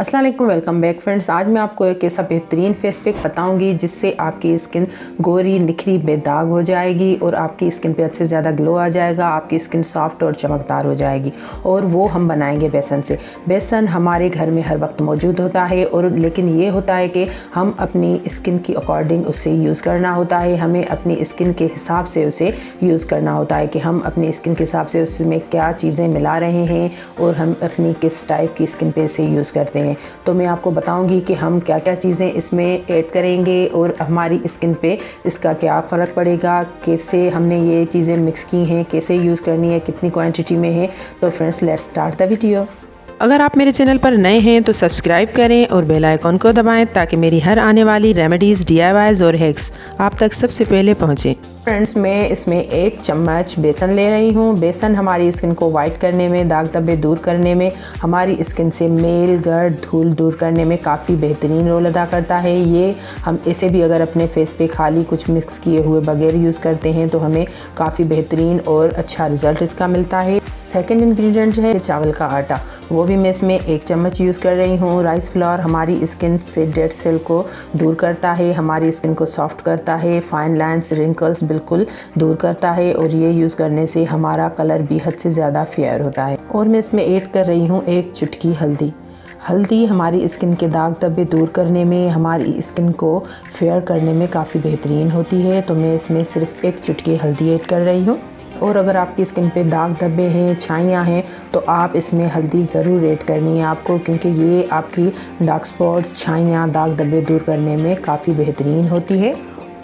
अस्सलाम वालेकुम, welcome back friends. आज मैं आपको एक ऐसा बेहतरीन फेस पैक बताऊंगी जिससे आपकी स्किन गोरी निखरी बेदाग हो जाएगी और आपकी स्किन पे अच्छे से ज़्यादा ग्लो आ जाएगा। आपकी स्किन सॉफ्ट और चमकदार हो जाएगी और वो हम बनाएंगे बेसन से। बेसन हमारे घर में हर वक्त मौजूद होता है और लेकिन ये होता है कि हम अपनी स्किन की अकॉर्डिंग उसे यूज़ करना होता है। हमें अपनी स्किन के हिसाब से उसे यूज़ करना होता है कि हम अपनी स्किन के हिसाब से उसमें क्या चीज़ें मिला रहे हैं और हम अपनी किस टाइप की स्किन पे इसे यूज़ करते हैं। तो मैं आपको बताऊंगी कि हम क्या क्या चीज़ें इसमें ऐड करेंगे और हमारी स्किन पे इसका क्या फ़र्क पड़ेगा, कैसे हमने ये चीज़ें मिक्स की हैं, कैसे यूज़ करनी है, कितनी क्वांटिटी में है। तो friends, let's start the video. अगर आप मेरे चैनल पर नए हैं तो सब्सक्राइब करें और बेल आइकॉन को दबाएं ताकि मेरी हर आने वाली रेमेडीज़, DIYs और हैक्स आप तक सबसे पहले पहुंचें। फ्रेंड्स, मैं इसमें 1 चम्मच बेसन ले रही हूँ। बेसन हमारी स्किन को वाइट करने में, दाग धब्बे दूर करने में, हमारी स्किन से मेल गर्द धूल दूर करने में काफ़ी बेहतरीन रोल अदा करता है। ये हम इसे भी अगर अपने फेस पे खाली कुछ मिक्स किए हुए बगैर यूज़ करते हैं तो हमें काफ़ी बेहतरीन और अच्छा रिज़ल्ट इसका मिलता है। सेकंड इंग्रेडिएंट है चावल का आटा, वो भी मैं इसमें 1 चम्मच यूज़ कर रही हूँ। राइस फ्लावर हमारी स्किन से डेड सेल को दूर करता है, हमारी स्किन को सॉफ्ट करता है, फाइन लाइन्स, रिंकल्स बिल्कुल दूर करता है और ये यूज़ करने से हमारा कलर भी हद से ज़्यादा फेयर होता है। और मैं इसमें ऐड कर रही हूँ 1 चुटकी हल्दी। हल्दी हमारी स्किन के दाग धब्बे दूर करने में, हमारी स्किन को फेयर करने में काफ़ी बेहतरीन होती है। तो मैं इसमें सिर्फ 1 चुटकी हल्दी ऐड कर रही हूँ। और अगर आपकी स्किन पे दाग धब्बे हैं, छाइयाँ हैं, तो आप इसमें हल्दी ज़रूर ऐड करनी है आपको, क्योंकि ये आपकी डार्क स्पॉट्स, छाइयाँ, दाग धब्बे दूर करने में काफ़ी बेहतरीन होती है।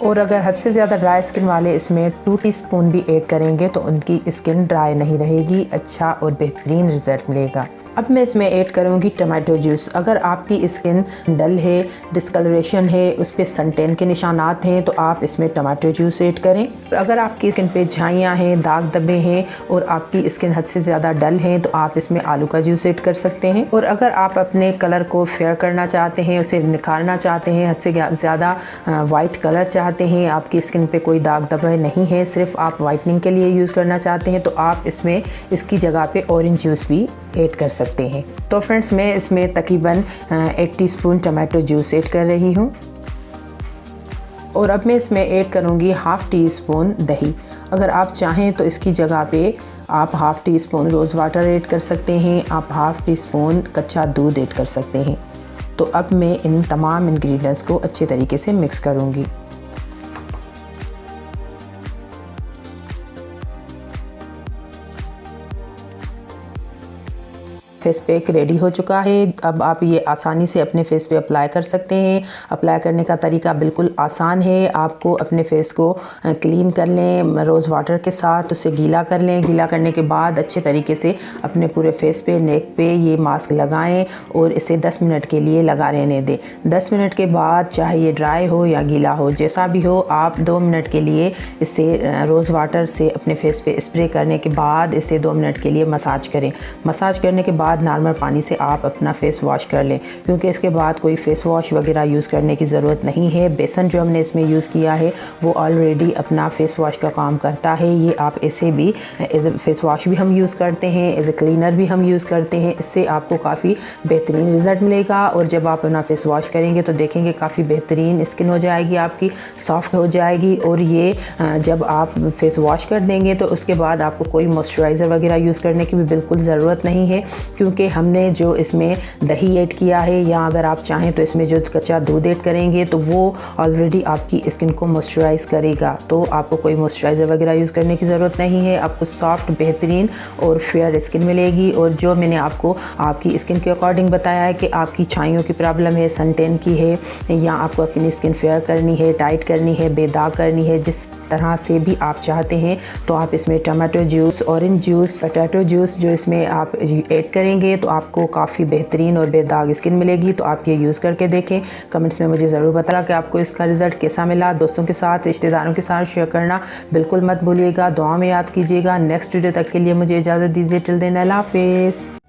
और अगर हद से ज़्यादा ड्राई स्किन वाले इसमें 2 टीस्पून भी ऐड करेंगे तो उनकी स्किन ड्राई नहीं रहेगी, अच्छा और बेहतरीन रिज़ल्ट मिलेगा। अब मैं इसमें ऐड करूँगी टमाटो जूस। अगर आपकी स्किन डल है, डिस्कलरेशन है, उस पर सनटैन के निशानात हैं तो आप इसमें टमाटो जूस ऐड करें। अगर आपकी स्किन पे झाइयाँ हैं, दाग धब्बे हैं और आपकी स्किन हद से ज़्यादा डल है तो आप इसमें आलू का जूस ऐड कर सकते हैं। और अगर आप अपने कलर को फेयर करना चाहते हैं, उसे निखारना चाहते हैं, हद से ज़्यादा वाइट कलर चाहते हैं, आपकी स्किन पे कोई दाग धब्बे नहीं है, सिर्फ आप वाइटनिंग के लिए यूज़ करना चाहते हैं, तो आप इसमें इसकी जगह पे ऑरेंज जूस भी ऐड कर सकते हैं। तो फ्रेंड्स, मैं इसमें तकरीबन 1 टीस्पून टमाटो जूस ऐड कर रही हूँ। और अब मैं इसमें ऐड करूँगी 1/2 टीस्पून दही। अगर आप चाहें तो इसकी जगह पे आप 1/2 टीस्पून रोज़ वाटर ऐड कर सकते हैं, आप 1/2 टीस्पून कच्चा दूध ऐड कर सकते हैं। तो अब मैं इन तमाम इंग्रेडिएंट्स को अच्छे तरीके से मिक्स करूँगी। फेस पैक रेडी हो चुका है। अब आप ये आसानी से अपने फेस पे अप्लाई कर सकते हैं। अप्लाई करने का तरीका बिल्कुल आसान है। आपको अपने फेस को क्लीन कर लें रोज़ वाटर के साथ, उसे गीला कर लें। गीला करने के बाद अच्छे तरीके से अपने पूरे फेस पे, नेक पे ये मास्क लगाएं और इसे 10 मिनट के लिए लगा रहने दें। 10 मिनट के बाद चाहे ये ड्राई हो या गीला हो, जैसा भी हो, आप 2 मिनट के लिए इसे रोज़ वाटर से अपने फेस पे स्प्रे करने के बाद इसे 2 मिनट के लिए मसाज करें। मसाज करने के बाद नॉर्मल पानी से आप अपना फेस वॉश कर लें, क्योंकि इसके बाद कोई फेस वॉश वगैरह यूज़ करने की ज़रूरत नहीं है। बेसन जो हमने इसमें यूज़ किया है वो ऑलरेडी अपना फेस वॉश का काम करता है। ये आप इसे भी एज ए फेस वॉश भी हम यूज़ करते हैं, एज ए क्लीनर भी हम यूज़ करते हैं। इससे आपको काफ़ी बेहतरीन रिज़ल्ट मिलेगा और जब आप अपना फेस वॉश करेंगे तो देखेंगे काफ़ी बेहतरीन स्किन हो जाएगी, आपकी सॉफ्ट हो जाएगी। और ये जब आप फेस वॉश कर देंगे तो उसके बाद आपको कोई मॉइस्चराइज़र वगैरह यूज़ करने की भी बिल्कुल ज़रूरत नहीं है, क्योंकि हमने जो इसमें दही ऐड किया है, या अगर आप चाहें तो इसमें जो कच्चा दूध ऐड करेंगे तो वो ऑलरेडी आपकी स्किन को मॉइस्चराइज़ करेगा। तो आपको कोई मॉइस्चराइज़र वगैरह यूज़ करने की ज़रूरत नहीं है। आपको सॉफ्ट, बेहतरीन और फेयर स्किन मिलेगी। और जो मैंने आपको आपकी स्किन के अकॉर्डिंग बताया है कि आपकी छाइयों की प्रॉब्लम है, सनटैन की है, या आपको अपनी स्किन फेयर करनी है, टाइट करनी है, बेदाग करनी है, जिस तरह से भी आप चाहते हैं, तो आप इसमें tomato juice, orange juice, potato juice जो इसमें आप ऐड करेंगे तो आपको काफ़ी बेहतरीन और बेदाग स्किन मिलेगी। तो आप ये यूज़ करके देखें। कमेंट्स में मुझे ज़रूर बताएगा कि आपको इसका रिज़ल्ट कैसा मिला। दोस्तों के साथ, रिश्तेदारों के साथ शेयर करना बिल्कुल मत भूलिएगा। दुआ में याद कीजिएगा। नेक्स्ट वीडियो तक के लिए मुझे इजाज़त दीजिए। टिल देन, अल्लाह हाफिज़।